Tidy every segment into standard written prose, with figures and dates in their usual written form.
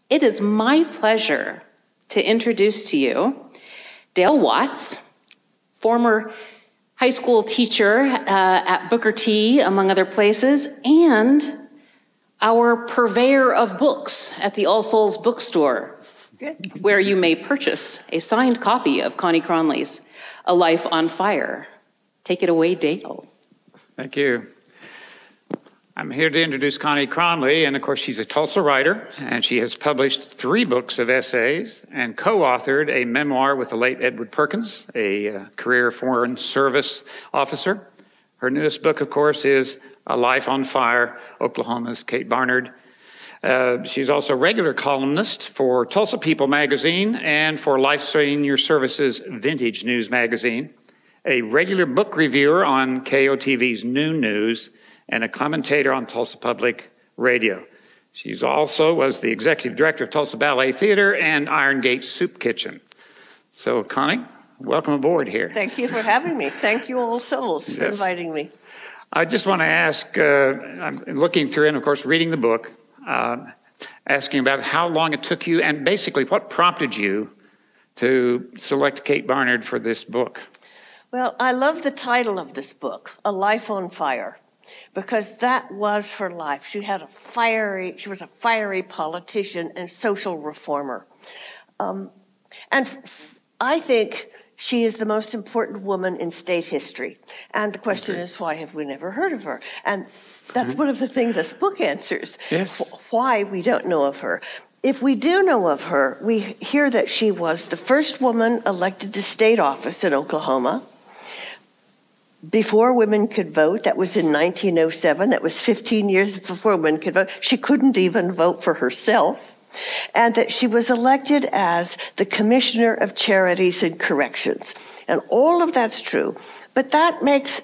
It is my pleasure to introduce to you Dale Watts, former high school teacher at Booker T, among other places, and our purveyor of books at the All Souls bookstore, where you may purchase a signed copy of Connie Cronley's A Life on Fire. Take it away, Dale. Thank you. I'm here to introduce Connie Cronley, and of course she's a Tulsa writer, and she has published 3 books of essays and co-authored a memoir with the late Edward Perkins, a career Foreign Service officer. Her newest book, of course, is A Life on Fire, Oklahoma's Kate Barnard. She's also a regular columnist for Tulsa People magazine and for Life Senior Services Vintage News magazine, a regular book reviewer on KOTV's Noon News, and a commentator on Tulsa Public Radio. She's also was the executive director of Tulsa Ballet Theater and Iron Gate Soup Kitchen. So, Connie, welcome aboard here. Thank you for having me. Thank you, All Souls, for inviting me. I just want to ask, I'm looking through and, of course, reading the book, asking about how long it took you and basically what prompted you to select Kate Barnard for this book. Well, I love the title of this book, A Life on Fire, because that was her life. She was a fiery politician and social reformer. And I think she is the most important woman in state history. And the question is, why have we never heard of her? And that's one of the things this book answers, why we don't know of her. If we do know of her, we hear that she was the first woman elected to state office in Oklahoma. Before women could vote, that was in 1907, that was 15 years before women could vote. She couldn't even vote for herself. And that she was elected as the Commissioner of Charities and Corrections. And all of that's true. But that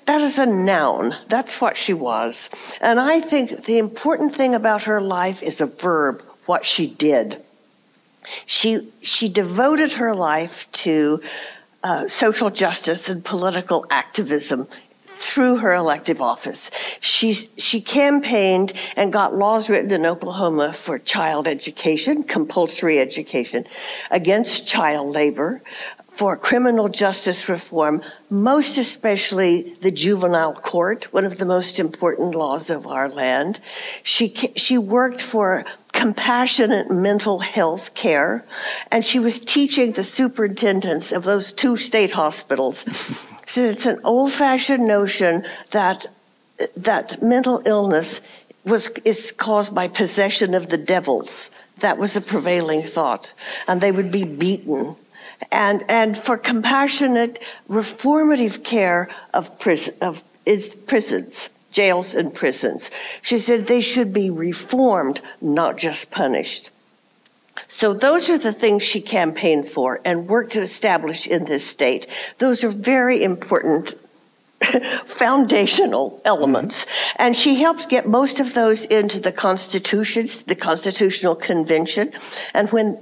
is a noun. That's what she was. And I think the important thing about her life is a verb, what she did. She devoted her life to social justice and political activism through her elective office. She campaigned and got laws written in Oklahoma for child education, compulsory education, against child labor, for criminal justice reform, most especially the juvenile court, one of the most important laws of our land. She worked for compassionate mental health care, and she was teaching the superintendents of those 2 state hospitals. So it's an old-fashioned notion that mental illness is caused by possession of the devils. That was a prevailing thought, and they would be beaten. And for compassionate, reformative care of prisons, jails and prisons. She said they should be reformed, not just punished. So those are the things she campaigned for and worked to establish in this state. Those are very important foundational elements. And she helped get most of those into the constitutions, the Constitutional Convention. And when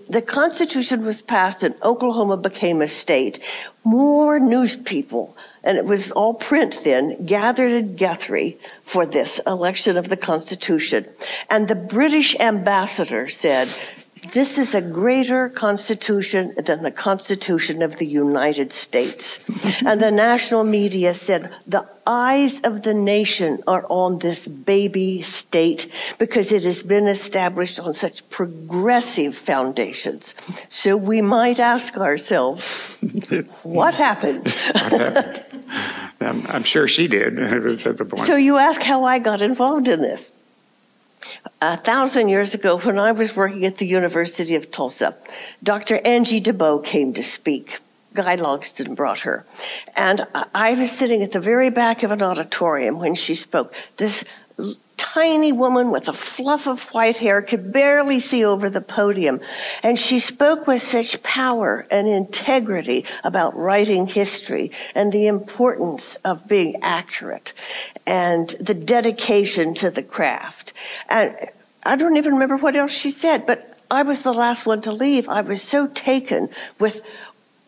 the Constitution was passed and Oklahoma became a state, more news people, and it was all print then, gathered in Guthrie for this election of the Constitution. And the British ambassador said, this is a greater Constitution than the Constitution of the United States. And the national media said, the eyes of the nation are on this baby state because it has been established on such progressive foundations. So we might ask ourselves, what happened? I'm sure she did at the point. So you ask how I got involved in this. 1,000 years ago, when I was working at the University of Tulsa, Dr. Angie DeBow came to speak. Guy Logston brought her. And I was sitting at the very back of an auditorium when she spoke. This tiny woman with a fluff of white hair could barely see over the podium. And she spoke with such power and integrity about writing history and the importance of being accurate and the dedication to the craft. And I don't even remember what else she said, but I was the last one to leave. I was so taken with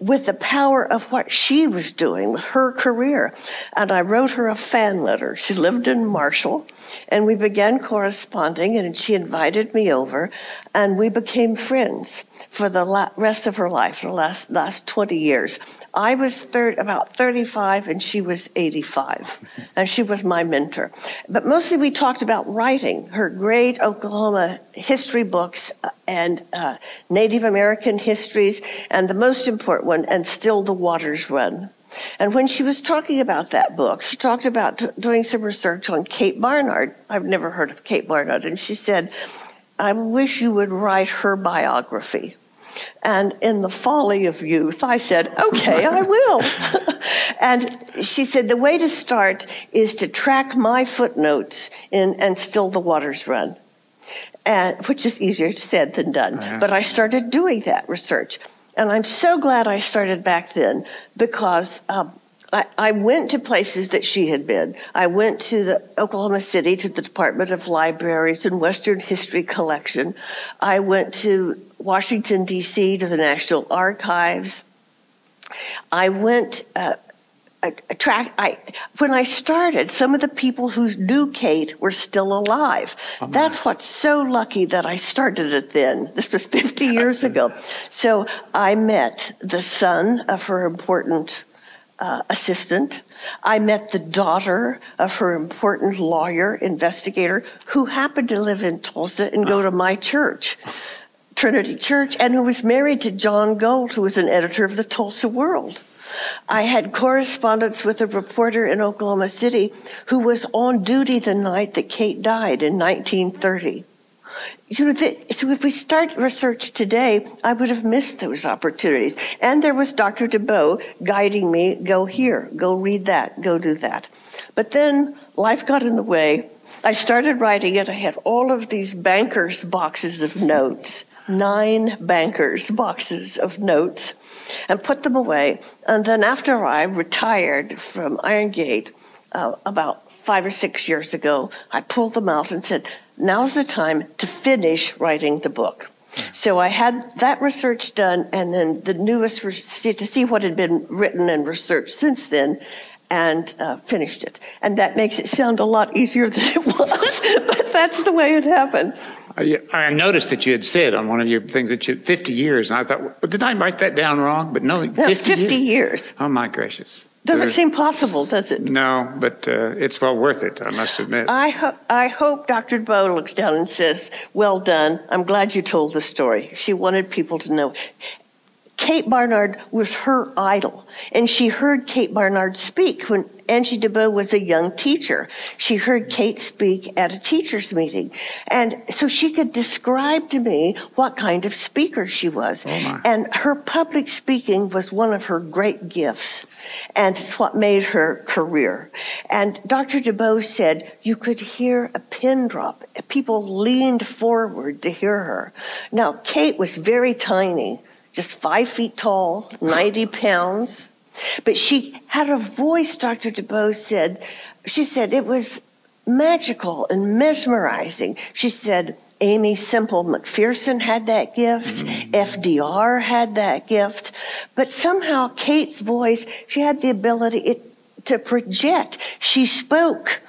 with the power of what she was doing with her career. And I wrote her a fan letter. She lived in Marshall, and we began corresponding, and she invited me over, and we became friends for the rest of her life, the last 20 years. I was about 35, and she was 85, and she was my mentor. But mostly we talked about writing, her great Oklahoma history books and Native American histories, and the most important one, And Still the Waters Run. And when she was talking about that book, she talked about doing some research on Kate Barnard. I've never heard of Kate Barnard. And she said, I wish you would write her biography. And in the folly of youth, I said, okay, I will. And she said, the way to start is to track my footnotes in And Still the Waters Run, which is easier said than done. But I started doing that research. And I'm so glad I started back then, because I went to places that she had been. I went to the Oklahoma City, to the Department of Libraries and Western History Collection. I went to Washington, D.C., to the National Archives. I went, when I started, some of the people who knew Kate were still alive. That's what's so lucky that I started it then. This was 50 years ago. So I met the son of her important assistant. I met the daughter of her important lawyer, investigator, who happened to live in Tulsa and go to my church, Trinity Church, and who was married to John Gold, who was an editor of the Tulsa World. I had correspondence with a reporter in Oklahoma City who was on duty the night that Kate died in 1930. So if we start research today, I would have missed those opportunities. And there was Dr. DeBow guiding me, go here, go read that, go do that. But then life got in the way. I started writing it. I had all of these bankers' boxes of notes, 9 bankers' boxes of notes, and put them away. And then after I retired from Iron Gate about 5 or 6 years ago, I pulled them out and said, now's the time to finish writing the book. So I had that research done, and then the newest, to see what had been written and researched since then, and finished it. And that makes it sound a lot easier than it was, but that's the way it happened. I noticed that you had said on one of your things that you 50 years, and I thought, well, did I write that down wrong? But no, 50 years. Oh, my gracious. Doesn't seem possible, does it? No, but it's well worth it, I must admit. I hope Dr. Bowe looks down and says, well done, I'm glad you told the story. She wanted people to know. Kate Barnard was her idol, and she heard Kate Barnard speak when Angie DeBow was a young teacher. She heard Kate speak at a teacher's meeting, and so she could describe to me what kind of speaker she was. And her public speaking was one of her great gifts, and it's what made her career. And Dr. DeBow said you could hear a pin drop. People leaned forward to hear her. Now, Kate was very tiny, just 5 feet tall, 90 pounds. But she had a voice, Dr. DeBow said. She said it was magical and mesmerizing. She said Amy Semple McPherson had that gift. FDR had that gift. But somehow Kate's voice, she had the ability to project. She spoke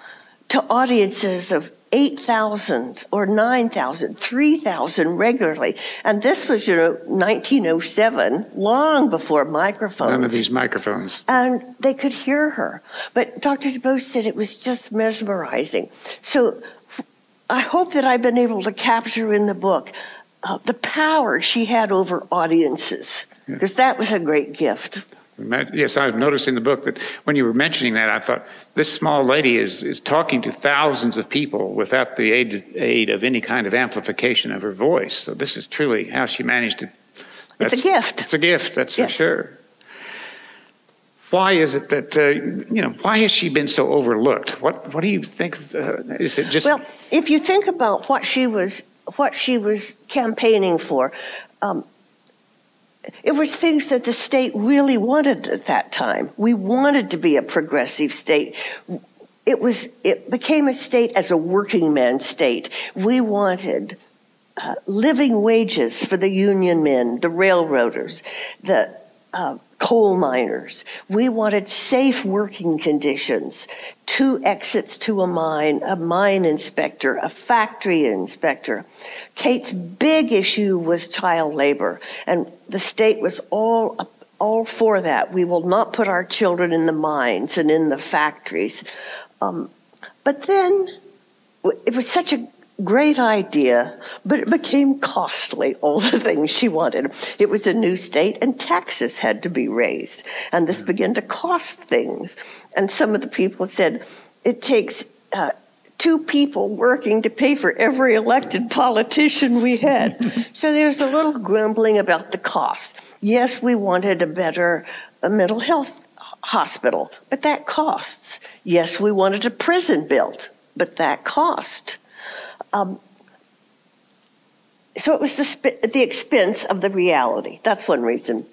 to audiences of 8,000 or 9,000, 3,000 regularly. And this was, 1907, long before microphones. None of these microphones. And they could hear her. But Dr. DeBow said it was just mesmerizing. So I hope that I've been able to capture in the book the power she had over audiences, because that was a great gift. Yes, I've noticed in the book that when you were mentioning that, I thought, this small lady is talking to thousands of people without the aid of any kind of amplification of her voice. So this is truly how she managed to... It's a gift. It's a gift, that's for sure. Why is it that, why has she been so overlooked? What do you think? Is it just... Well, if you think about what she was campaigning for, it was things that the state really wanted at that time. We wanted to be a progressive state. It became a state as a working man's state. We wanted living wages for the union men, the railroaders, the coal miners. We wanted safe working conditions, 2 exits to a mine inspector, a factory inspector. Kate's big issue was child labor, and the state was all for that. We will not put our children in the mines and in the factories. But then it was such a great idea, but it became costly, all the things she wanted. It was a new state, and taxes had to be raised, and this began to cost things. And some of the people said, it takes 2 people working to pay for every elected politician we had. So there's a little grumbling about the cost. Yes, we wanted a better mental health hospital, but that costs. Yes, we wanted a prison built, but that cost. So it was at the expense of the reality. That's one reason.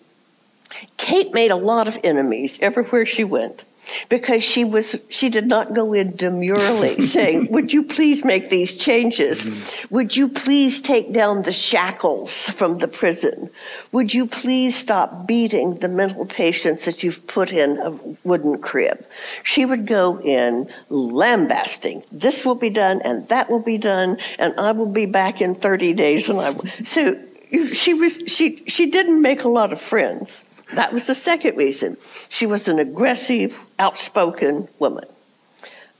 Kate made a lot of enemies everywhere she went, because she did not go in demurely saying, would you please make these changes? Would you please take down the shackles from the prison? Would you please stop beating the mental patients that you've put in a wooden crib? She would go in lambasting. This will be done, and that will be done, and I will be back in 30 days. So she didn't make a lot of friends. That was the second reason. She was an aggressive, outspoken woman.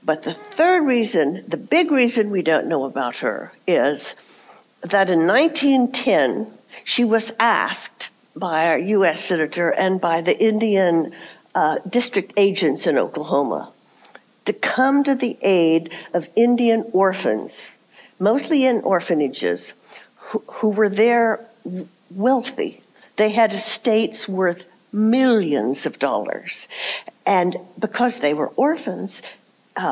But the third reason, the big reason we don't know about her, is that in 1910, she was asked by our U.S. Senator and by the Indian district agents in Oklahoma to come to the aid of Indian orphans, mostly in orphanages, who were there wealthy. They had estates worth millions of dollars. And because they were orphans,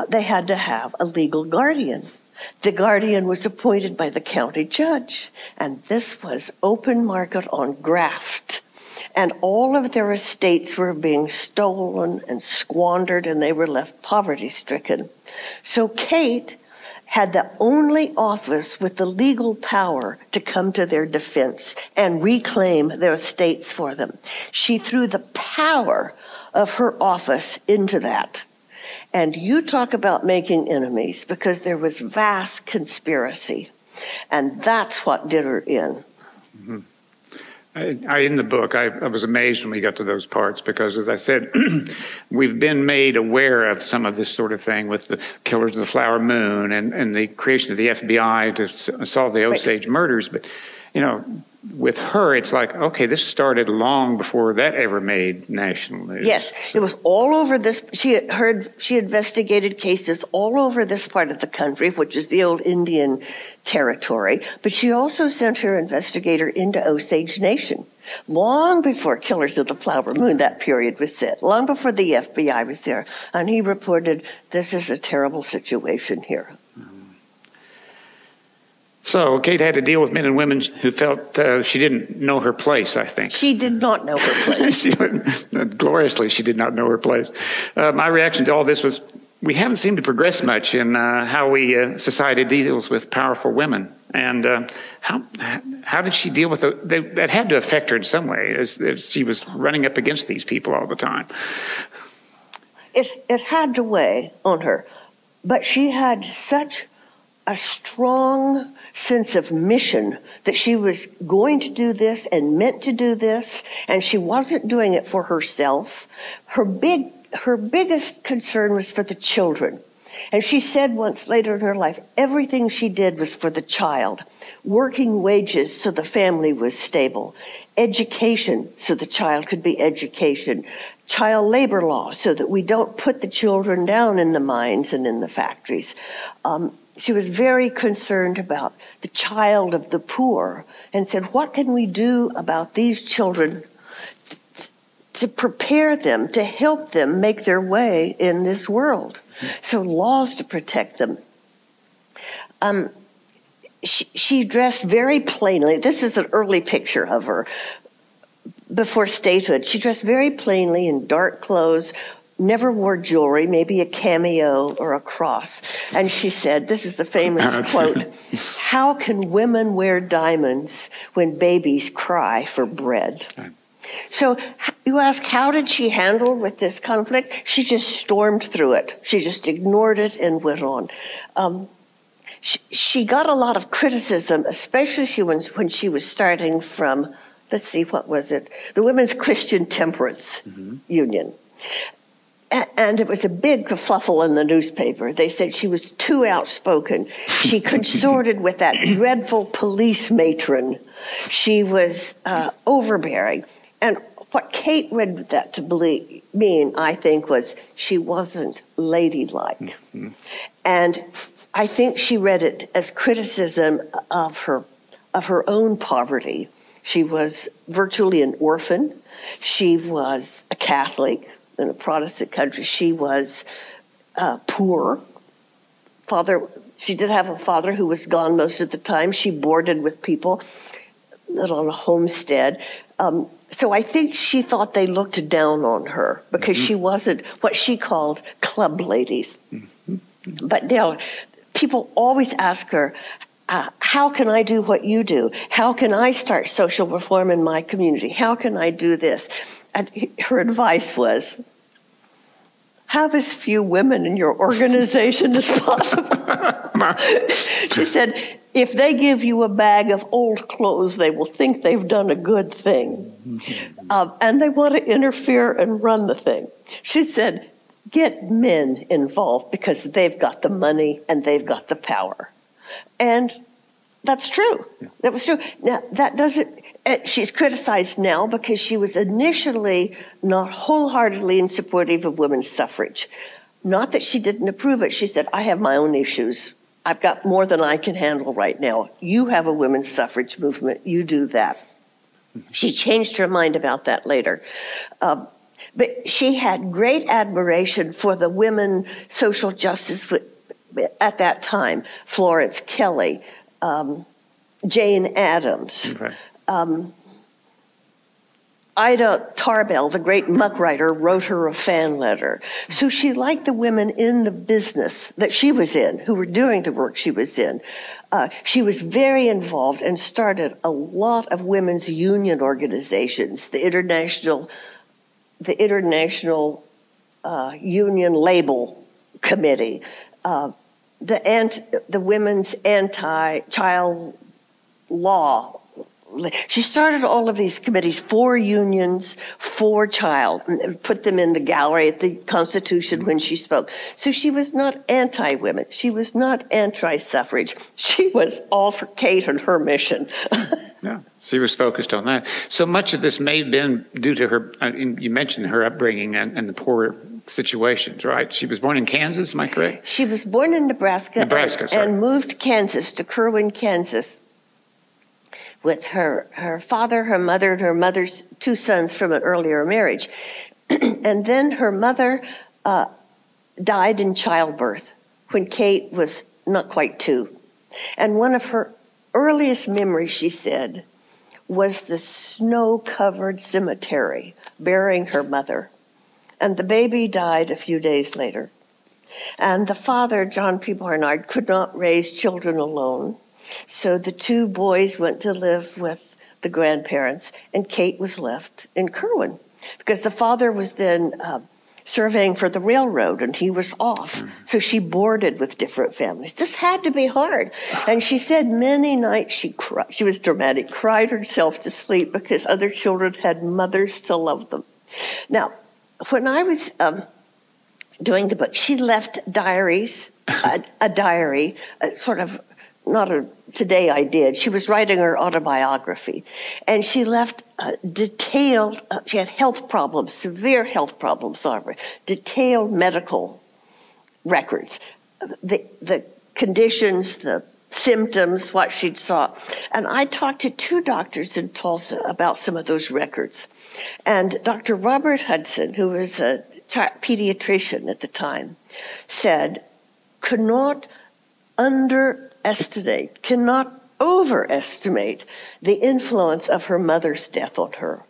they had to have a legal guardian. The guardian was appointed by the county judge. And this was open market on graft. And all of their estates were being stolen and squandered, and they were left poverty-stricken. So Kate had the only office with the legal power to come to their defense and reclaim their estates for them. She threw the power of her office into that. And you talk about making enemies, because there was vast conspiracy. And that's what did her in. Mm-hmm. In the book, I was amazed when we got to those parts, because, as I said, we've been made aware of some of this sort of thing with the Killers of the Flower Moon and the creation of the FBI to solve the Osage murders. But, you know, with her, it's like, okay, this started long before that ever made national news. Yes, it was all over this. She investigated cases all over this part of the country, which is the old Indian territory. But she also sent her investigator into Osage Nation long before Killers of the Flower Moon, that period was set, long before the FBI was there. And he reported, this is a terrible situation here. So Kate had to deal with men and women who felt she didn't know her place, I think. She did not know her place. Gloriously, she did not know her place. My reaction to all this was, we haven't seemed to progress much in how society deals with powerful women. And how did she deal with that had to affect her in some way, as she was running up against these people all the time. It had to weigh on her. But she had such a strong sense of mission that she was going to do this and meant to do this, and she wasn't doing it for herself. Her biggest concern was for the children. And she said once later in her life, everything she did was for the child. Working wages so the family was stable. Education so the child could be education. Child labor law so that we don't put the children down in the mines and in the factories. She was very concerned about the child of the poor and said, what can we do about these children to prepare them, to help them make their way in this world? So laws to protect them. She dressed very plainly. This is an early picture of her before statehood. She dressed very plainly in dark clothes, never wore jewelry, maybe a cameo or a cross. And she said, this is the famous quote, how can women wear diamonds when babies cry for bread? So you ask, how did she handle with this conflict? She just stormed through it. She just ignored it and went on. She got a lot of criticism, especially when she was starting from, let's see, what was it? The Women's Christian Temperance Union. And it was a big kerfuffle in the newspaper. They said she was too outspoken. She consorted with that dreadful police matron. She was overbearing. And what Kate read that to mean, I think, was she wasn't ladylike. And I think she read it as criticism of her own poverty. She was virtually an orphan. She was a Catholic in a Protestant country. She was poor. She did have a father who was gone most of the time. She boarded with people, lived on a homestead. So I think she thought they looked down on her because she wasn't what she called club ladies. But now, people always ask her, how can I do what you do? How can I start social reform in my community? How can I do this? And her advice was, have as few women in your organization as possible. She said, if they give you a bag of old clothes, they will think they've done a good thing. And they want to interfere and run the thing. She said, get men involved because they've got the money and they've got the power. And that's true. That was true. Now, that doesn't, she's criticized now because she was initially not wholeheartedly in supportive of women's suffrage. Not that she didn't approve it. She said, I have my own issues. I've got more than I can handle right now. You have a women's suffrage movement. You do that. She changed her mind about that later. But she had great admiration for the women social justice at that time. Florence Kelley, Jane Addams, Ida Tarbell, the great muck writer, wrote her a fan letter. So she liked the women in the business that she was in, who were doing the work she was in. She was very involved and started a lot of women's union organizations, the International Union Label Committee, the Women's Anti-Child Law. She started all of these committees for unions, for child, and put them in the gallery at the Constitution when she spoke. So she was not anti-women. She was not anti-suffrage. She was all for Kate and her mission. Yeah, she was focused on that. So much of this may have been due to her, you mentioned her upbringing and the poor situations, right? She was born in Kansas, am I correct? She was born in Nebraska and moved to Kansas, to Kerwin, Kansas, with her father, her mother, and her mother's two sons from an earlier marriage. And then her mother died in childbirth when Kate was not quite 2. And one of her earliest memories, she said, was the snow-covered cemetery burying her mother. And the baby died a few days later. And the father, John P. Barnard, could not raise children alone. So the 2 boys went to live with the grandparents, and Kate was left in Kerwin because the father was then surveying for the railroad, and he was off. So she boarded with different families. This had to be hard. And she said many nights she cried. She was dramatic, cried herself to sleep because other children had mothers to love them. Now, when I was doing the book, she left diaries, a diary, sort of, not a, today I did. She was writing her autobiography, and she left detailed, she had health problems, severe health problems, detailed medical records, the conditions, the symptoms, what she'd saw. And I talked to 2 doctors in Tulsa about some of those records. And Dr. Robert Hudson, who was a pediatrician at the time, said, cannot overestimate the influence of her mother's death on her,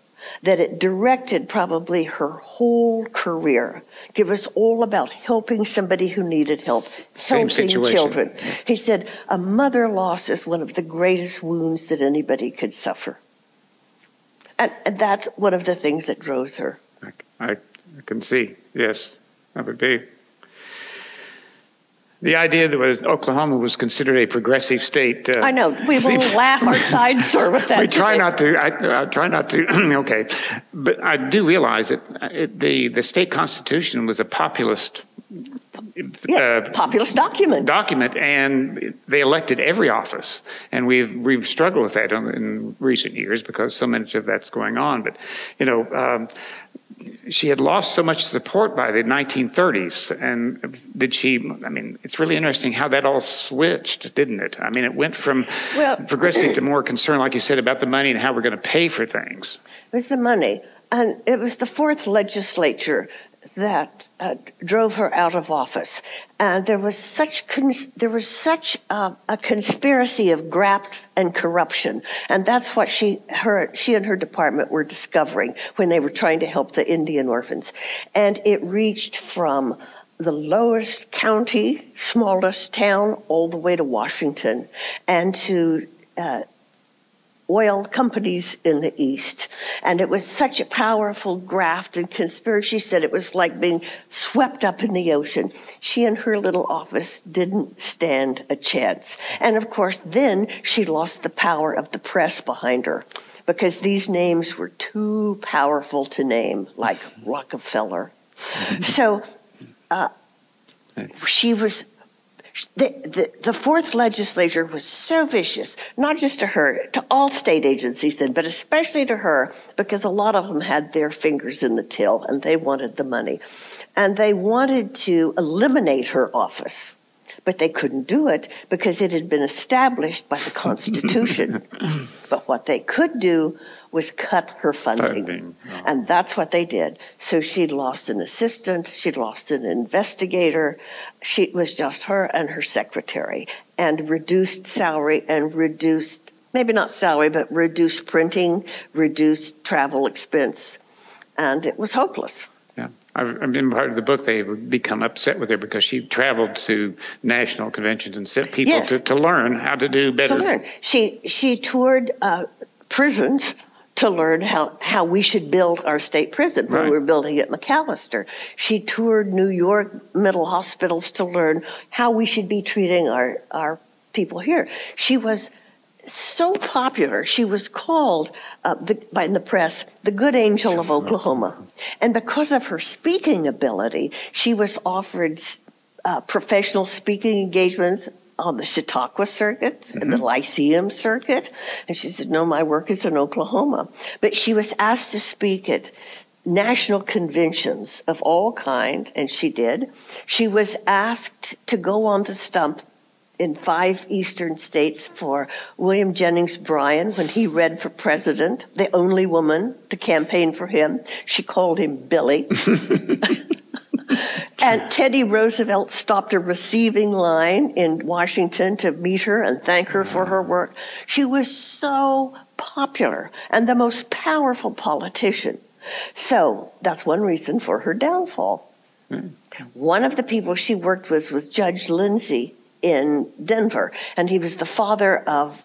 that it directed probably her whole career. It was all about helping somebody who needed help, helping children. He said, a mother loss is one of the greatest wounds that anybody could suffer. And that's one of the things that drove her. I can see, yes, that would be. The idea that Oklahoma was considered a progressive state. I know. We will laugh our sides sore with that. We try not to. I try not to. Okay. But I do realize that the state constitution was a populist populist document, and they elected every office, and we've struggled with that in recent years because so much of that's going on. But she had lost so much support by the 1930s, and did she? I mean, it's really interesting how that all switched, didn't it? I mean, it went from progressive to more concerned, like you said, about the money and how we're going to pay for things. It was the money, and it was the fourth legislature that drove her out of office, and there was such a conspiracy of graft and corruption, and that's what she and her department were discovering when they were trying to help the Indian orphans, and it reached from the lowest county, smallest town, all the way to Washington, and to oil companies in the East. And it was such a powerful graft and conspiracy. She said it was like being swept up in the ocean. She and her little office didn't stand a chance. And of course, then she lost the power of the press behind her because these names were too powerful to name, like Rockefeller. So she was... The fourth legislature was so vicious, not just to her, to all state agencies then, but especially to her, because a lot of them had their fingers in the till and they wanted the money. And they wanted to eliminate her office, but they couldn't do it because it had been established by the Constitution. But what they could do was cut her funding. Oh. And that's what they did. So she lost an assistant, she lost an investigator, she was just her and her secretary, and reduced salary and reduced, maybe not salary, but reduced printing, reduced travel expense, and it was hopeless. Yeah, I've been part of the book. They would become upset with her because she traveled to national conventions and sent people to learn how to do better. To learn. She toured prisons to learn how we should build our state prison when we were building at McAllister. She toured New York mental hospitals to learn how we should be treating our people here. She was so popular, she was called by the press the good angel of Oklahoma. And because of her speaking ability, she was offered professional speaking engagements on the Chautauqua circuit and the Lyceum circuit. And she said, no, my work is in Oklahoma. But she was asked to speak at national conventions of all kind, and she did. She was asked to go on the stump in 5 eastern states for William Jennings Bryan when he ran for president, the only woman to campaign for him. She called him Billy. And Teddy Roosevelt stopped a receiving line in Washington to meet her and thank her for her work. She was so popular and the most powerful politician. So that's one reason for her downfall. One of the people she worked with was Judge Lindsay in Denver, and he was the father of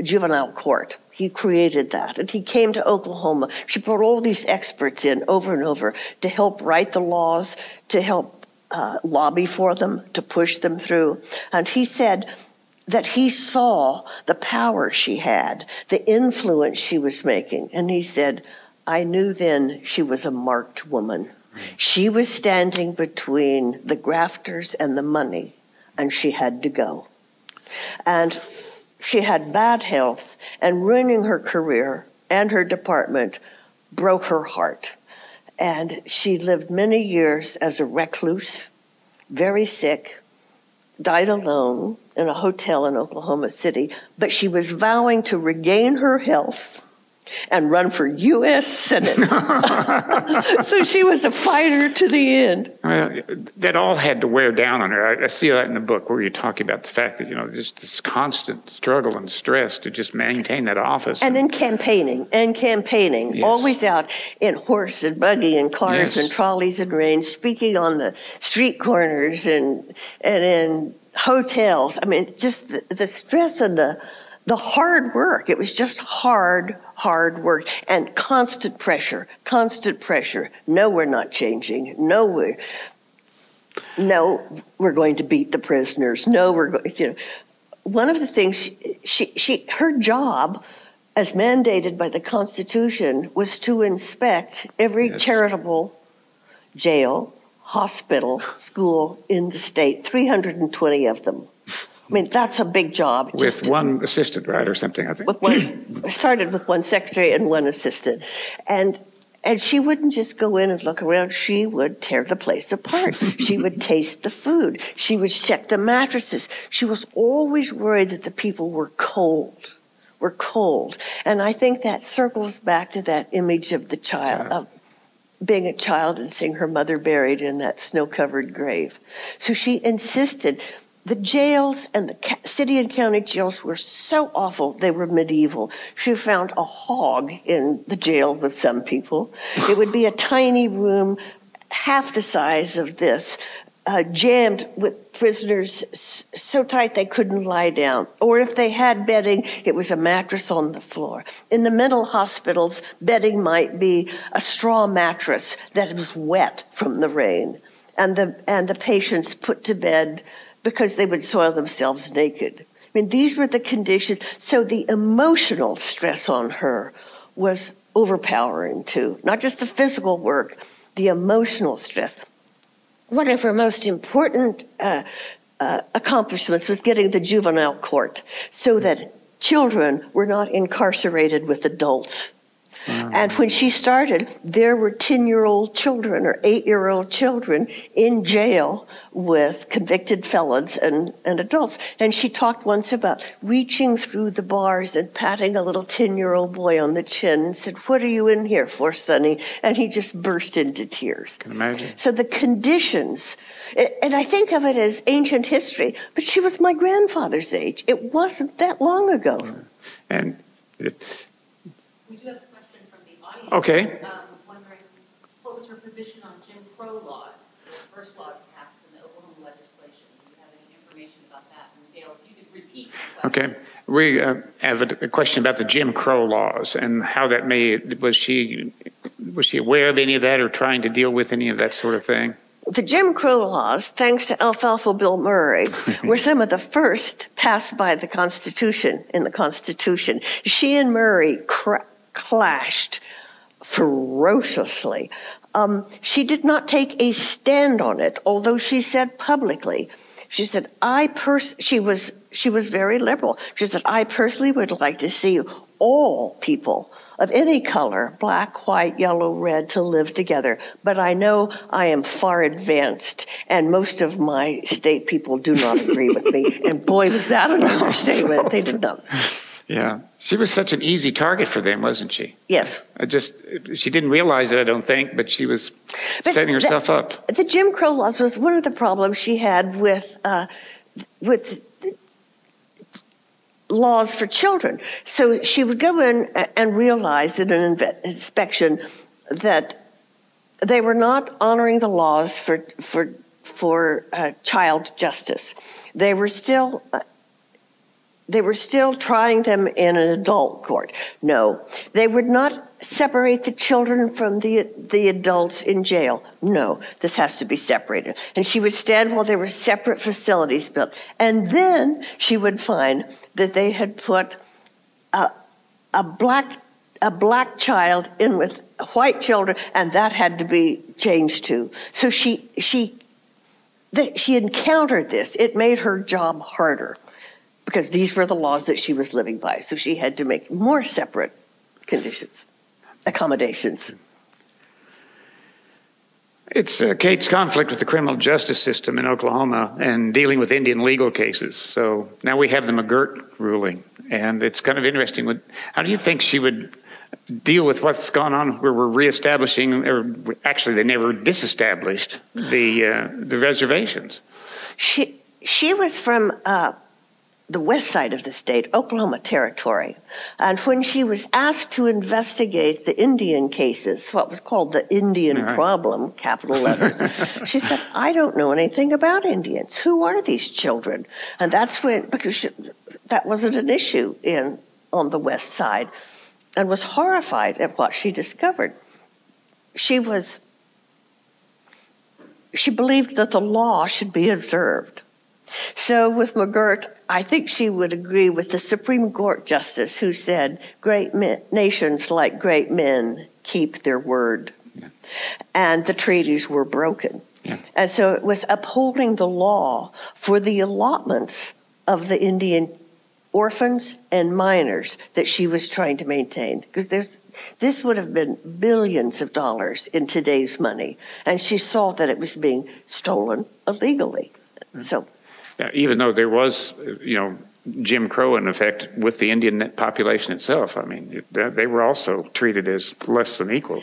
juvenile court. He created that, and he came to Oklahoma. She brought all these experts in over and over to help write the laws, to help lobby for them, to push them through. And he said that he saw the power she had, the influence she was making. And he said, I knew then she was a marked woman. She was standing between the grafters and the money, and she had to go. And she had bad health, and ruining her career and her department broke her heart. And she lived many years as a recluse, very sick, died alone in a hotel in Oklahoma City, but she was vowing to regain her health and run for U.S. Senate. So she was a fighter to the end. Well, that all had to wear down on her. I see that in the book where you're talking about the fact that, just this constant struggle and stress to just maintain that office. And in campaigning, yes. Always out in horse and buggy and cars and trolleys and rain, speaking on the street corners and in hotels. I mean, just the stress and the the hard work. It was just hard work and constant pressure. No, we're not changing. No, we're going to beat the prisoners. No, we're going. One of the things her job, as mandated by the Constitution, was to inspect every charitable jail, hospital, school in the state. 320 of them. I mean, that's a big job. With one assistant, right, or something, I think. Started with one secretary and one assistant. And she wouldn't just go in and look around. She would tear the place apart. She would taste the food. She would check the mattresses. She was always worried that the people were cold. And I think that circles back to that image of the child, of being a child and seeing her mother buried in that snow-covered grave. So she insisted. The jails and the city and county jails were so awful, they were medieval. She found a hog in the jail with some people. It would be a tiny room, half the size of this, jammed with prisoners so tight they couldn't lie down. Or if they had bedding, it was a mattress on the floor. In the mental hospitals, bedding might be a straw mattress that was wet from the rain. And the patients put to bed because they would soil themselves naked. I mean, these were the conditions. So the emotional stress on her was overpowering too. Not just the physical work, the emotional stress. One of her most important accomplishments was getting the juvenile court so that children were not incarcerated with adults. And when she started, there were 10-year-old children or 8-year-old children in jail with convicted felons and adults. And she talked once about reaching through the bars and patting a little 10-year-old boy on the chin and said, "What are you in here for, Sonny?" And he just burst into tears. Can imagine. So the conditions, and I think of it as ancient history, but she was my grandfather's age. It wasn't that long ago. And we do have a question from the audience. Okay. Wondering what was her position on Jim Crow laws, the first laws passed in the Oklahoma legislation. Do you have any information about that? And Dale, if you could repeat the question. Okay. We have a question about the Jim Crow laws and how that was she aware of any of that or trying to deal with any of that sort of thing? The Jim Crow laws, thanks to Alfalfa Bill Murray, were some of the first passed by the Constitution, in the Constitution. She and Murray clashed ferociously. She did not take a stand on it, although she said publicly, she said, she was very liberal. She said, "I personally would like to see all people of any color, black, white, yellow, red, to live together. But I know I am far advanced, and most of my state people do not agree with me." And boy, was that an understatement. They did not. Yeah. She was such an easy target for them, wasn't she? Yes. She didn't realize it, I don't think, but she was setting herself up. The Jim Crow laws was one of the problems she had with laws for children. So she would go in and realize in an inspection that they were not honoring the laws for child justice. They were still trying them in an adult court. No, they would not separate the children from the adults in jail. No, this has to be separated. And she would stand while there were separate facilities built. And then she would find that they had put a black child in with white children, and that had to be changed too. So she encountered this. It made her job harder, because these were the laws that she was living by. So she had to make more separate accommodations. It's Kate's conflict with the criminal justice system in Oklahoma and dealing with Indian legal cases. So now we have the McGirt ruling, and it's kind of interesting. How do you think she would deal with what's gone on where we're reestablishing, or actually they never disestablished the reservations? She was from the west side of the state, Oklahoma Territory. And when she was asked to investigate the Indian cases, what was called the Indian problem, capital letters, she said, "I don't know anything about Indians. Who are these children?" And that's when, because that wasn't an issue on the West Side, and was horrified at what she discovered. She believed that the law should be observed. So with McGirt, I think she would agree with the Supreme Court justice who said, nations like great men keep their word. Yeah. And the treaties were broken. Yeah. And so it was upholding the law for the allotments of the Indian orphans and minors that she was trying to maintain. Because this would have been billions of dollars in today's money. And she saw that it was being stolen illegally. So, yeah, even though there was, Jim Crow in effect with the Indian population itself, I mean, they were also treated as less than equal.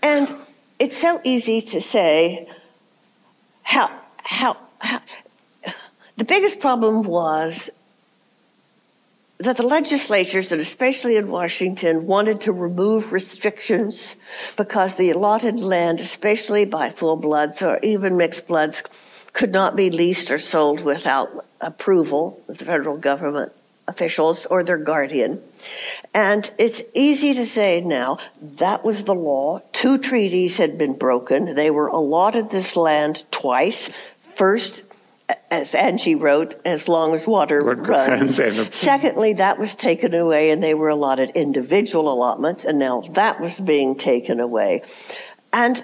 And it's so easy to say how the biggest problem was that the legislatures, and especially in Washington, wanted to remove restrictions because the allotted land, especially by full bloods or even mixed bloods, could not be leased or sold without approval of the federal government officials or their guardian. And it's easy to say now that was the law. 2 treaties had been broken. They were allotted this land twice. First, as Angie wrote, as long as water runs. Secondly, that was taken away and they were allotted individual allotments, and now that was being taken away. And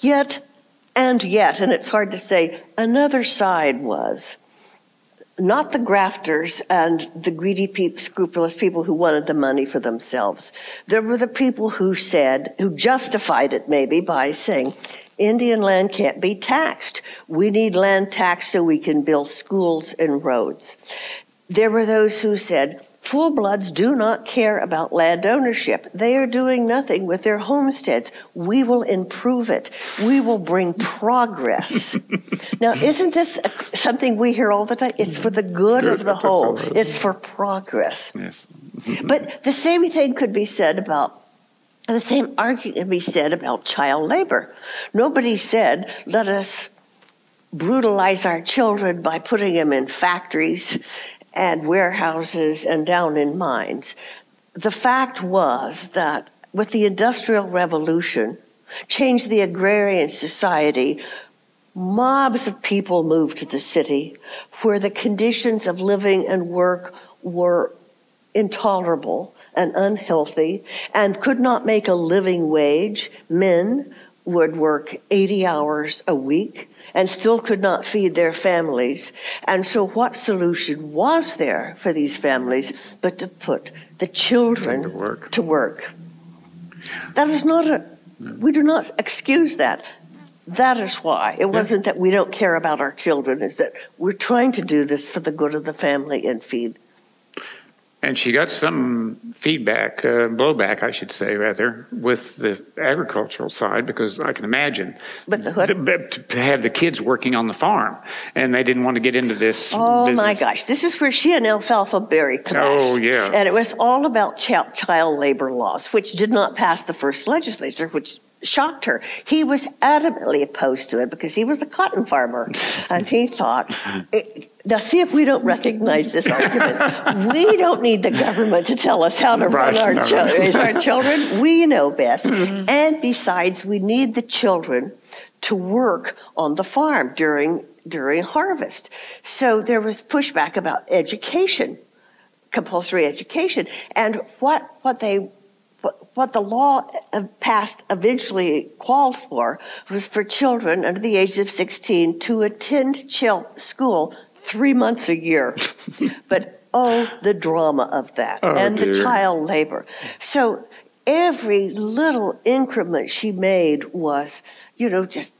yet, and it's hard to say, another side was not the grafters and the greedy, scrupulous people who wanted the money for themselves. There were the people who justified it maybe by saying, Indian land can't be taxed. We need land taxed so we can build schools and roads. There were those who said, full bloods do not care about land ownership. They are doing nothing with their homesteads. We will improve it. We will bring progress. Now, isn't this something we hear all the time? It's for the good of the whole. It's for progress. Yes. But the same thing could be said about the same argument can be said about child labor. Nobody said, let us brutalize our children by putting them in factories and warehouses and down in mines. The fact was that with the Industrial Revolution, changed the agrarian society, mobs of people moved to the city where the conditions of living and work were intolerable and unhealthy and could not make a living wage. Men would work 80 hours a week and still could not feed their families. And so what solution was there for these families but to put the children to work? That is not we do not excuse that. That is why. It wasn't that we don't care about our children, it's that we're trying to do this for the good of the family and feed. And she got some feedback, blowback, I should say, rather, with the agricultural side, because I can imagine to have the kids working on the farm, and they didn't want to get into this business. My gosh, this is where she and Alfalfa Berry clashed. Oh, yeah. And it was all about child labor laws, which did not pass the first legislature, which shocked her. He was adamantly opposed to it because he was a cotton farmer, and he thought, now see if we don't recognize this argument. We don't need the government to tell us how to run our children. We know best. Mm-hmm. And besides, we need the children to work on the farm during harvest. So there was pushback about education, compulsory education, and what the law passed eventually called for was for children under the age of 16 to attend school 3 months a year. But the drama of that the child labor. So every little increment she made was, just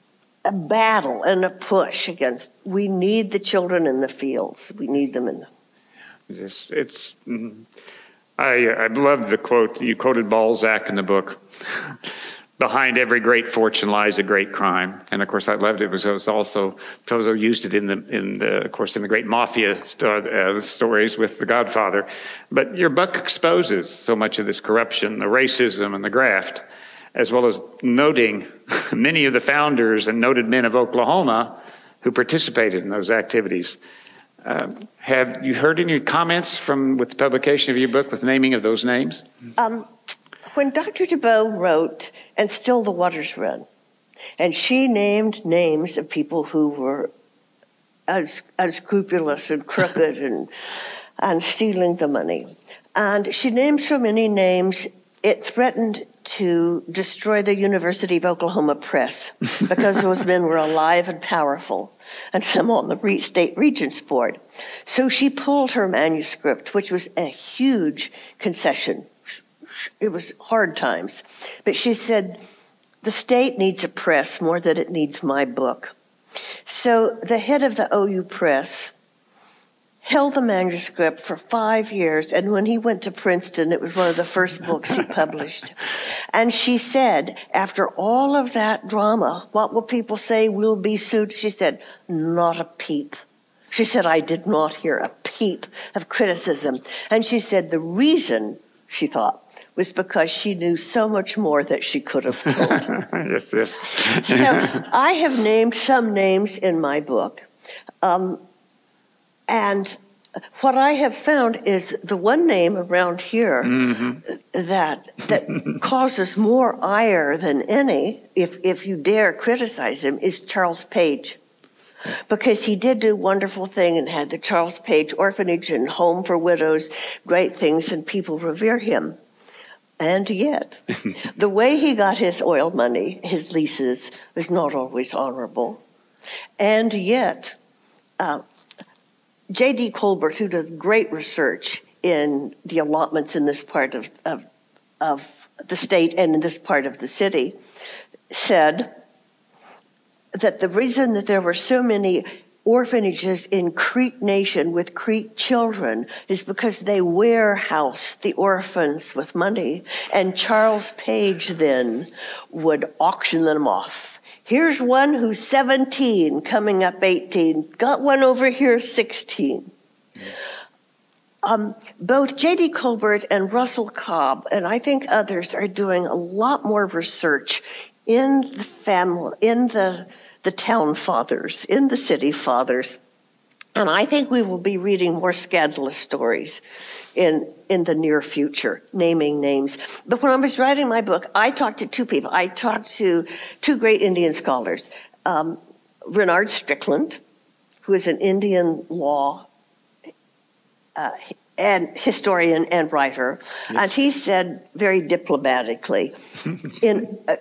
a battle and a push against, we need the children in the fields. We need them in the... I love the quote. You quoted Balzac in the book. Behind every great fortune lies a great crime, and of course I loved it because it was also Tozo used it in the great mafia stories with The Godfather. But your book exposes so much of this corruption, the racism, and the graft, as well as noting many of the founders and noted men of Oklahoma who participated in those activities. Have you heard any comments with the publication of your book with naming of those names? When Dr. DeBow wrote And Still the Waters Run, and she named names of people who were unscrupulous and crooked and stealing the money, and she named so many names, it threatened to destroy the University of Oklahoma press because those men were alive and powerful, and some on the state regents board. So she pulled her manuscript, which was a huge concession. It was hard times. But she said, the state needs a press more than it needs my book. So the head of the OU press held the manuscript for 5 years, and when he went to Princeton, it was one of the first books he published. And she said, after all of that drama, what will people say? We'll be sued. She said, not a peep. She said, I did not hear a peep of criticism. And she said the reason, she thought, was because she knew so much more that she could have told. Yes. So I have named some names in my book. And what I have found is the one name around here that causes more ire than any, if you dare criticize him, is Charles Page. Because he did do a wonderful thing and had the Charles Page Orphanage and Home for Widows, great things, and people revere him. And yet, the way he got his oil money, his leases, was not always honorable. And yet, J.D. Colbert, who does great research in the allotments in this part of the state and in this part of the city, said that the reason that there were so many orphanages in Creek Nation with Creek children is because they warehoused the orphans with money, and Charles Page then would auction them off. Here's one who's 17, coming up 18. Got one over here, 16. Both J.D. Colbert and Russell Cobb, and I think others, are doing a lot more research in the family, in the town fathers, in the city fathers. And I think we will be reading more scandalous stories in the near future, naming names. But when I was writing my book, I talked to two people. I talked to two great Indian scholars, Renard Strickland, who is an Indian law and historian and writer, yes. And he said very diplomatically,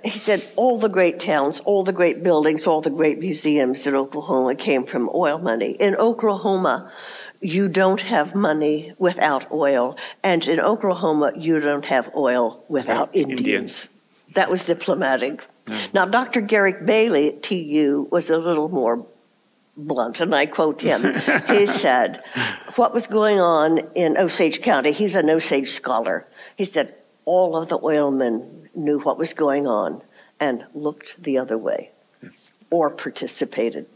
he said all the great towns, all the great buildings, all the great museums in Oklahoma came from oil money. In Oklahoma, you don't have money without oil, and in Oklahoma, you don't have oil without Indians. That was diplomatic. Yeah. Now, Dr. Garrick Bailey at TU was a little more blunt, and I quote him. He said, what was going on in Osage County, he's an Osage scholar, he said, all of the oilmen knew what was going on and looked the other way or participated.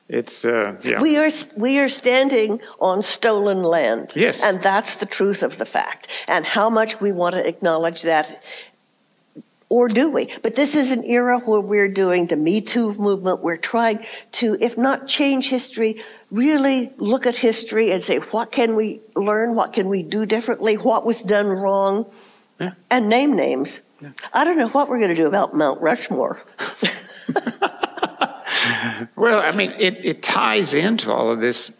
It's, yeah. We are standing on stolen land. Yes. And that's the truth of the fact. And how much we want to acknowledge that, or do we? But this is an era where we're doing the Me Too movement. We're trying to, if not change history, really look at history and say, what can we learn? What can we do differently? What was done wrong? Yeah. And name names. Yeah. I don't know what we're going to do about Mount Rushmore. Well, I mean, it ties into all of this,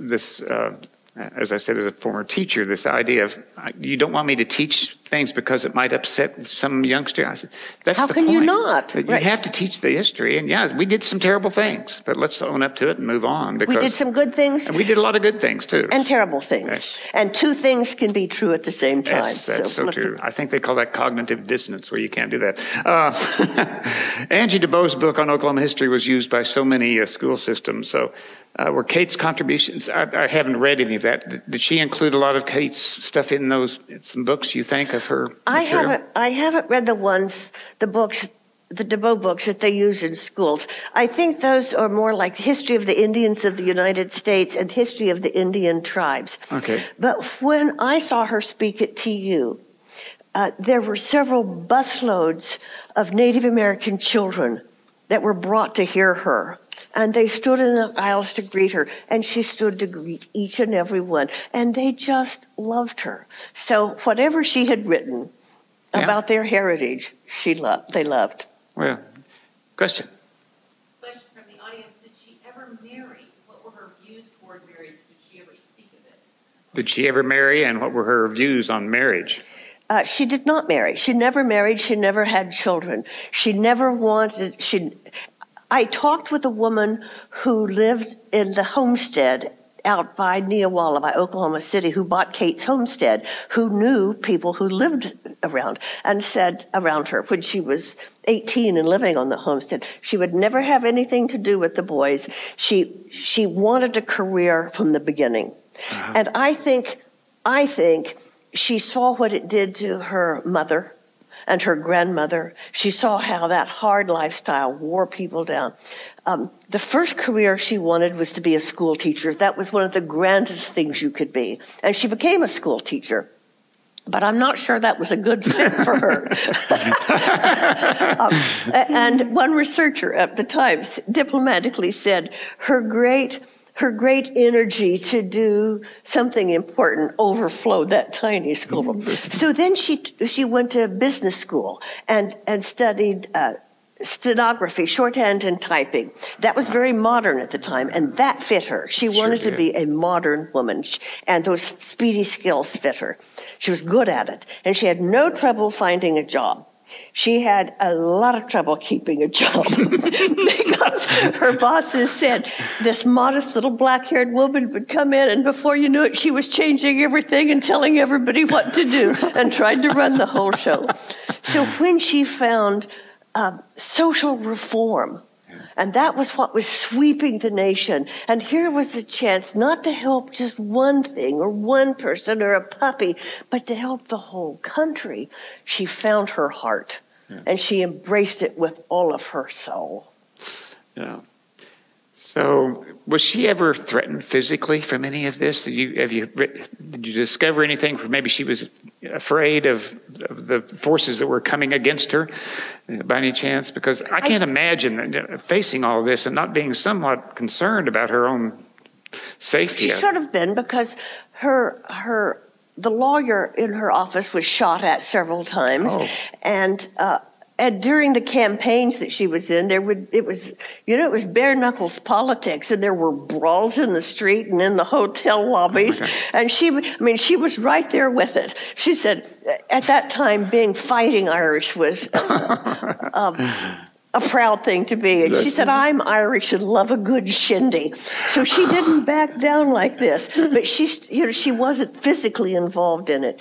as I said, as a former teacher, this idea of you don't want me to teach things because it might upset some youngster. I said, that's the point. How can you not? You have to teach the history. And yeah, we did some terrible things, but let's own up to it and move on. Because we did some good things. And we did a lot of good things, too. And terrible things. Yes. And two things can be true at the same time. Yes, that's so true. I think they call that cognitive dissonance, where you can't do that. Angie DeBow's book on Oklahoma history was used by so many school systems. So were Kate's contributions, I haven't read any of that. Did she include a lot of Kate's stuff in some books, you think, of her material? I haven't read the books, the DeBow books that they use in schools. I think those are more like History of the Indians of the United States and History of the Indian Tribes. Okay. But when I saw her speak at TU, there were several busloads of Native American children that were brought to hear her. And they stood in the aisles to greet her, and she stood to greet each and every one. And they just loved her. So whatever she had written about their heritage, they loved. Well, question. Question from the audience. Did she ever marry? What were her views toward marriage? Did she ever speak of it? Did she ever marry, and what were her views on marriage? She did not marry. She never married. She never had children. She never wanted... I talked with a woman who lived in the homestead out by Neowalla, by Oklahoma City, who bought Kate's homestead, who knew people who lived around, and said around her when she was 18 and living on the homestead, she would never have anything to do with the boys. She wanted a career from the beginning. Uh-huh. And I think she saw what it did to her mother and her grandmother. She saw how that hard lifestyle wore people down. The first career she wanted was to be a school teacher. That was one of the grandest things you could be. And she became a school teacher. But I'm not sure that was a good fit for her. And one researcher at the time diplomatically said her great energy to do something important overflowed that tiny schoolroom. So then she went to business school and studied stenography, shorthand and typing. That was very modern at the time, and that fit her. She wanted to be a modern woman, and those speedy skills fit her. She was good at it, and she had no trouble finding a job. She had a lot of trouble keeping a job because her bosses said this modest little black-haired woman would come in, and before you knew it, she was changing everything and telling everybody what to do and tried to run the whole show. So when she found social reform, and that was what was sweeping the nation, and here was the chance not to help just one thing or one person or a puppy, but to help the whole country. She found her heart, and she embraced it with all of her soul. Yeah. So was she ever threatened physically from any of this? Did you discover anything? Maybe she was afraid of the forces that were coming against her by any chance? Because I can't imagine facing all this and not being somewhat concerned about her own safety. She should have been, because the lawyer in her office was shot at several times. Oh. And during the campaigns that she was in, it was bare knuckles politics, and there were brawls in the street and in the hotel lobbies. Oh, and she was right there with it. She said, at that time, being fighting Irish was a proud thing to be. And she said, I'm Irish and love a good shindy. So she didn't back down like this, but she wasn't physically involved in it.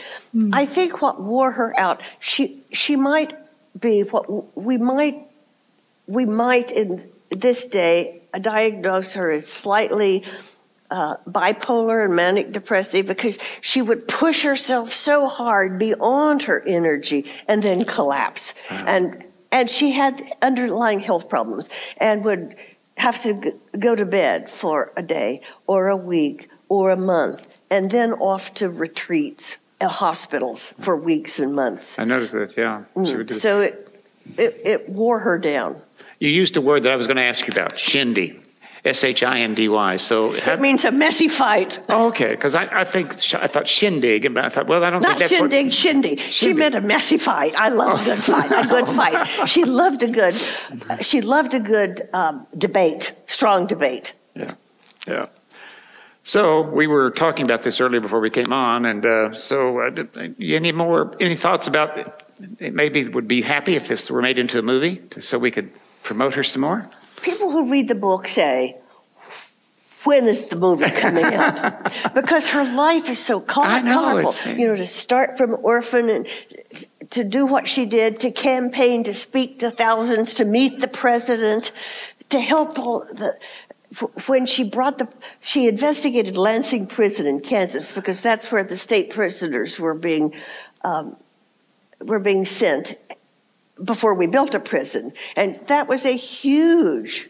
I think what wore her out, she might be what we might in this day diagnose her as slightly bipolar and manic depressive, because she would push herself so hard beyond her energy and then collapse. Wow. And she had underlying health problems and would have to go to bed for a day or a week or a month, and then off to retreats hospitals for weeks and months. I noticed that, yeah. She would do so it wore her down. You used a word that I was going to ask you about, shindy, S-H-I-N-D-Y. So it means a messy fight. Oh, okay, because I thought shindig, but I thought, well, I don't think that's shindig, what... Shindy. She meant a messy fight. I love a good fight, a good fight. She loved a good debate, strong debate. Yeah, yeah. So we were talking about this earlier before we came on, and any thoughts about it? Maybe would be happy if this were made into a movie, so we could promote her some more? People who read the book say, when is the movie coming out? Because her life is so colorful. To start from orphan and to do what she did, to campaign, to speak to thousands, to meet the president, to help when she investigated Lansing Prison in Kansas, because that's where the state prisoners were being sent before we built a prison. And that was a huge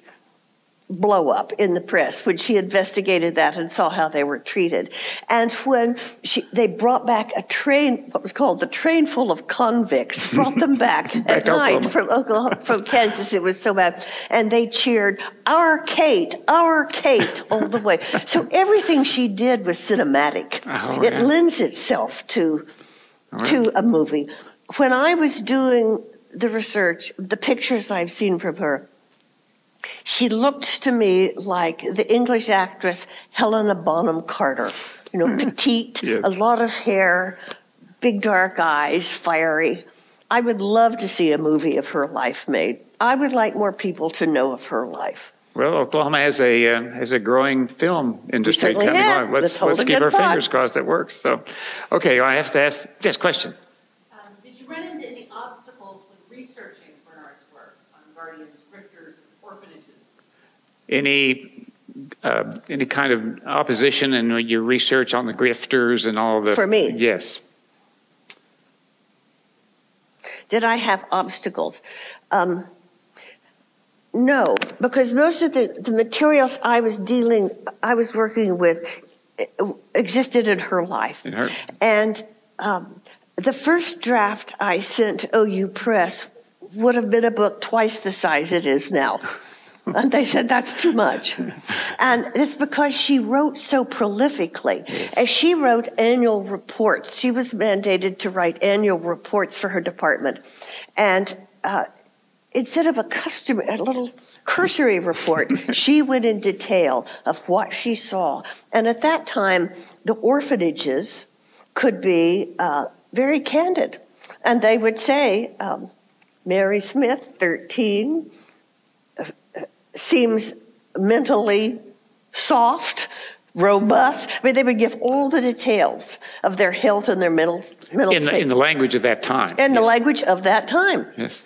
blow up in the press when she investigated that and saw how they were treated. And when they brought back a train, what was called the train full of convicts, brought them back at night from Oklahoma, from Kansas. It was so bad. And they cheered, our Kate, all the way. So everything she did was cinematic. It lends itself to a movie. When I was doing the research, the pictures I've seen from her, she looked to me like the English actress Helena Bonham Carter. Petite, a lot of hair, big dark eyes, fiery. I would love to see a movie of her life made. I would like more people to know of her life. Well, Oklahoma has a growing film industry coming on. Let's keep our fingers crossed that works. So, okay, I have to ask this question. Did you run into any obstacles when researching Barnard's work on guardians, grifters, and orphanages? Any kind of opposition in your research on the grifters and all the... For me? Yes. Did I have obstacles? No, because most of the materials I was working with existed in her life. And the first draft I sent to OU Press would have been a book twice the size it is now. And they said, that's too much. And it's because she wrote so prolifically. As she wrote annual reports, she was mandated to write annual reports for her department. And instead of a little cursory report, she went in detail of what she saw. And at that time, the orphanages could be very candid. And they would say, Mary Smith, 13, seems mentally soft, robust. I mean, they would give all the details of their health and their mental state. In the language of that time. In the language of that time. Yes.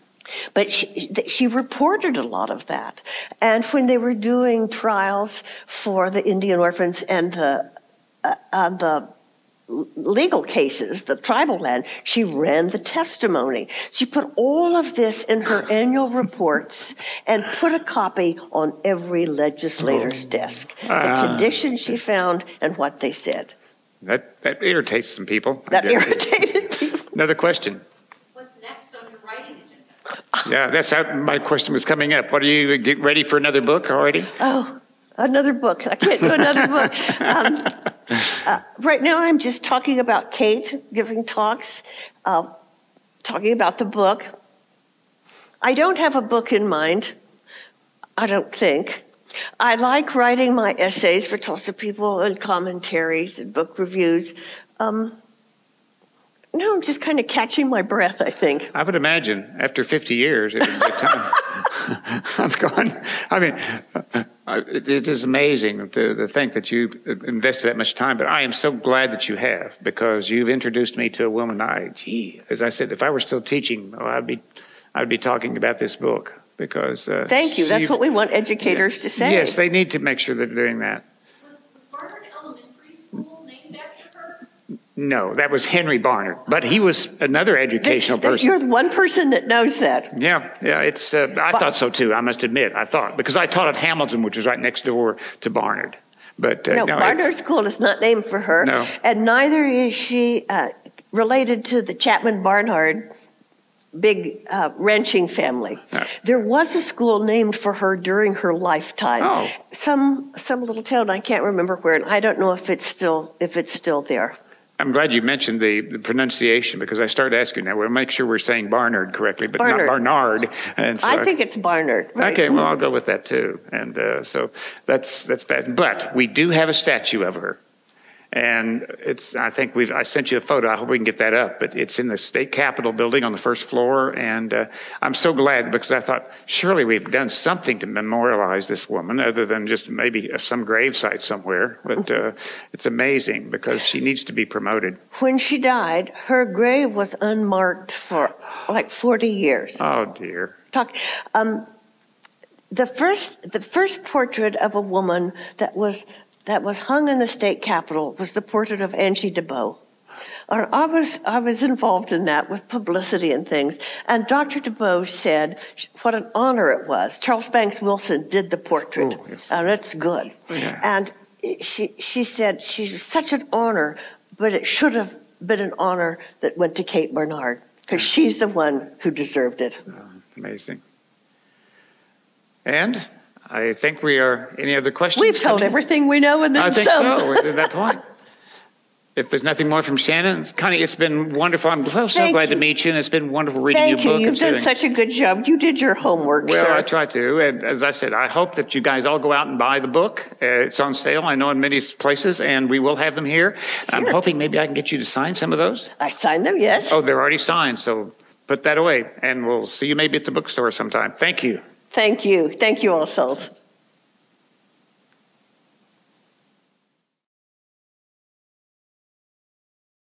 But she reported a lot of that. And when they were doing trials for the Indian orphans and the legal cases, the tribal land, she ran the testimony. She put all of this in her annual reports and put a copy on every legislator's desk. The conditions she found and what they said. That irritates some people. That irritated people. Another question. What's next on your writing agenda? Yeah, that's how my question was coming up. What are you getting ready for another book already? Oh, another book. I can't do another book. Right now I'm just talking about Kate, giving talks, talking about the book. I don't have a book in mind, I don't think. I like writing my essays for Tulsa People and commentaries and book reviews. No, I'm just kind of catching my breath, I think. I would imagine after 50 years, it would be time. I'm going, I mean, it is amazing to think that you invested that much time, but I am so glad that you have, because you've introduced me to a woman. As I said, if I were still teaching, I'd be talking about this book, because... Thank you. That's what we want educators to say. Yes, they need to make sure they're doing that. Was Barnard Elementary School named after her? No, that was Henry Barnard, but he was another educational person. You're the one person that knows that. Yeah, it's. I thought so too. I must admit, I thought, because I taught at Hamilton, which was right next door to Barnard. But no, Barnard School is not named for her, no. And neither is she related to the Chapman Barnard big ranching family. No. There was a school named for her during her lifetime. Oh. Some little town, I can't remember where, and I don't know if it's still there. I'm glad you mentioned the pronunciation, because I started asking now. We'll make sure we're saying Barnard correctly, but not Barnard. And so I think it's Barnard. Right? Okay, well, I'll go with that too. And so that's bad. But we do have a statue of her. And I think I sent you a photo. I hope we can get that up. But it's in the state capitol building on the first floor. And I'm so glad, because I thought, surely we've done something to memorialize this woman, other than just maybe some gravesite somewhere. But it's amazing, because she needs to be promoted. When she died, her grave was unmarked for like 40 years. Oh, dear. The first portrait of a woman that was hung in the state capitol was the portrait of Angie DeBow. I was involved in that with publicity and things. And Dr. DeBose said what an honor it was. Charles Banks Wilson did the portrait. Oh, yes. And it's good. Yeah. And she said she's such an honor, but it should have been an honor that went to Kate Barnard, because she's the one who deserved it. Amazing. And I think we are, any other questions? We've told everything we know, and then I think some. so. We're at that point. If there's nothing more from Shannon, Connie, it's been wonderful. I'm so glad to meet you, and it's been wonderful reading your book. Thank you. You've done such a good job. You did your homework, Well, sir. I try to. And as I said, I hope that you guys all go out and buy the book. It's on sale, I know, in many places, and we will have them here. I'm hoping maybe I can get you to sign some of those. I signed them, yes. Oh, they're already signed, so put that away, and we'll see you maybe at the bookstore sometime. Thank you. Thank you. Thank you, All Souls.